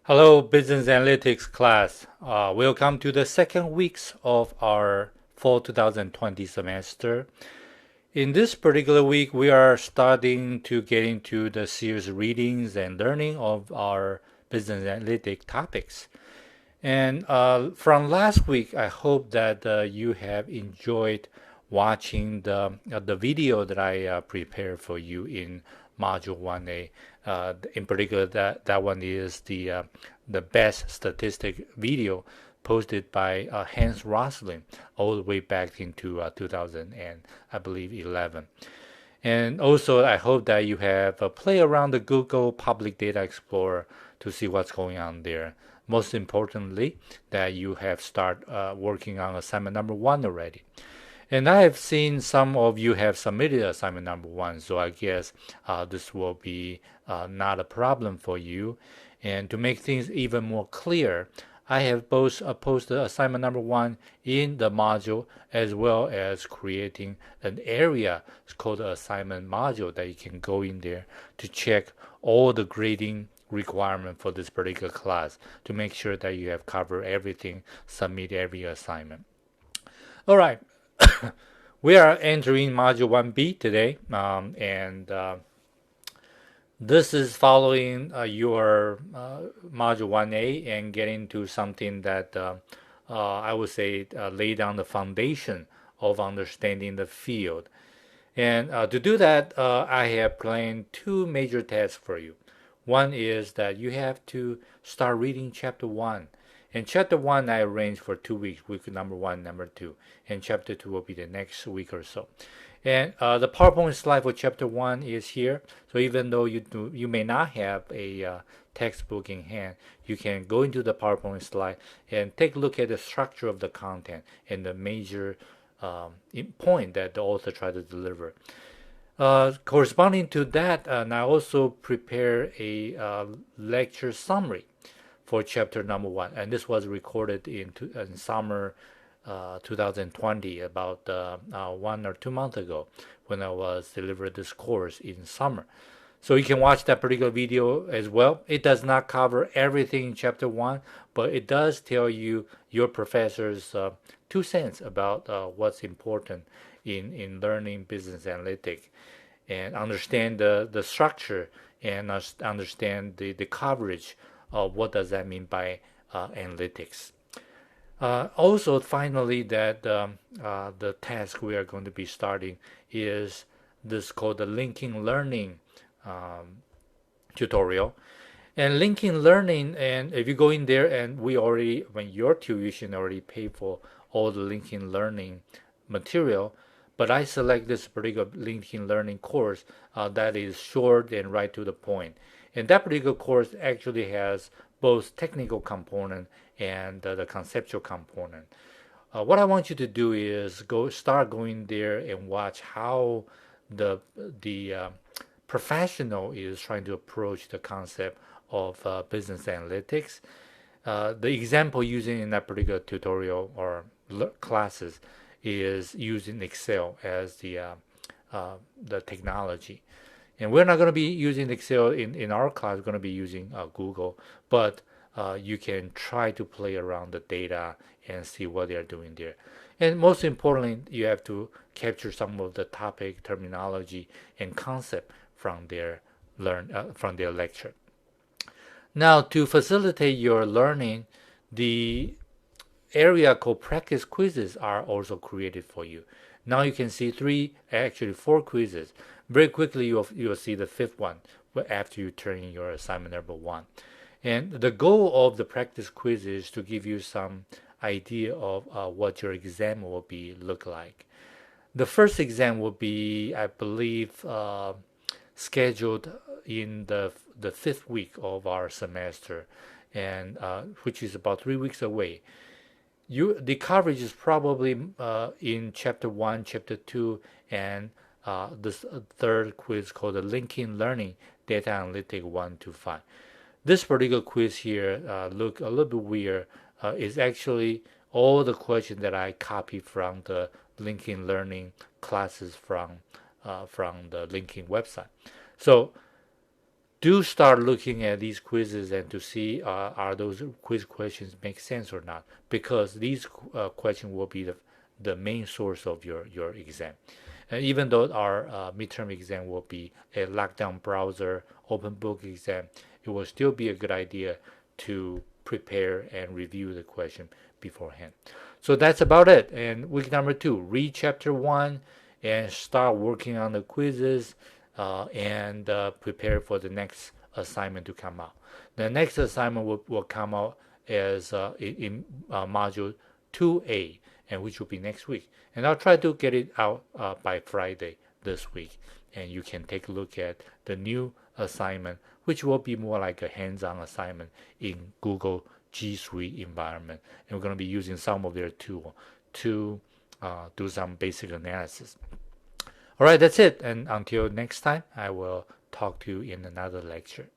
Hello, Business Analytics class. Welcome to the second weeks of our fall 2020 semester. In this particular week, we are starting to get into the serious readings and learning of our business analytic topics. And from last week, I hope that you have enjoyed watching the video that I prepared for you in Module 1A. In particular, that one is the best statistic video posted by Hans Rosling all the way back into 2000 and I believe 11. And also, I hope that you have play around the Google Public Data Explorer to see what's going on there. Most importantly, that you have start working on assignment number one already. And I have seen some of you have submitted assignment number one, so I guess this will be not a problem for you. And to make things even more clear, I have both posted assignment number one in the module as well as creating an area called the assignment module that you can go in there to check all the grading requirement for this particular class to make sure that you have covered everything, submit every assignment. All right, we are entering module 1B today, and this is following your module 1A and getting to something that I would say lay down the foundation of understanding the field. And to do that, I have planned two major tasks for you. One is that you have to start reading chapter 1. And chapter 1 I arranged for 2 weeks, week number 1, number 2. And chapter 2 will be the next week or so. And the PowerPoint slide for chapter 1 is here. So even though you may not have a textbook in hand, you can go into the PowerPoint slide and take a look at the structure of the content and the major point that the author tried to deliver. Corresponding to that, and I also prepare a lecture summary for chapter number 1, and this was recorded in summer 2020, about 1 or 2 months ago, when I was delivered this course in summer. So you can watch that particular video as well. It does not cover everything in chapter 1, but it does tell you your professor's 2 cents about what's important in learning business analytics, and understand the structure and understand the coverage of what does that mean by analytics. Also, finally, that the task we are going to be starting is this called the linking learning tutorial. And linking learning, and if you go in there, and when your tuition already paid for all the linking learning material, but I select this particular linking learning course that is short and right to the point. And that particular course actually has both technical component and the conceptual component. What I want you to do is start going there and watch how the professional is trying to approach the concept of business analytics. The example using in that particular tutorial or classes is using Excel as the technology. And we're not going to be using Excel in our class. We're going to be using Google, but you can try to play around the data and see what they're doing there. And most importantly, you have to capture some of the topic, terminology, and concept from their lecture. Now, to facilitate your learning, the area called practice quizzes are also created for you. Now you can see actually four quizzes. Very quickly, you'll see the fifth one after you turn in your assignment number 1. And the goal of the practice quiz is to give you some idea of what your exam will look like. The first exam will be, I believe, scheduled in the 5th week of our semester, and which is about 3 weeks away. The coverage is probably in chapter 1, chapter 2, and this third quiz called the Linking Learning Data Analytic 1 to 5. This particular quiz here look a little bit weird. Is actually all the questions that I copied from the Linking Learning classes from the Linking website. So do start looking at these quizzes and to see are those quiz questions make sense or not, because these questions will be the main source of your exam. And even though our midterm exam will be a lockdown browser open book exam, it will still be a good idea to prepare and review the question beforehand. So that's about it. And week number 2, read chapter 1 and start working on the quizzes and prepare for the next assignment to come out. The next assignment will come out as in module 2A, and which will be next week. And I'll try to get it out by Friday this week. And you can take a look at the new assignment, which will be more like a hands-on assignment in Google G Suite environment. And we're going to be using some of their tool to do some basic analysis. All right, that's it. And until next time, I will talk to you in another lecture.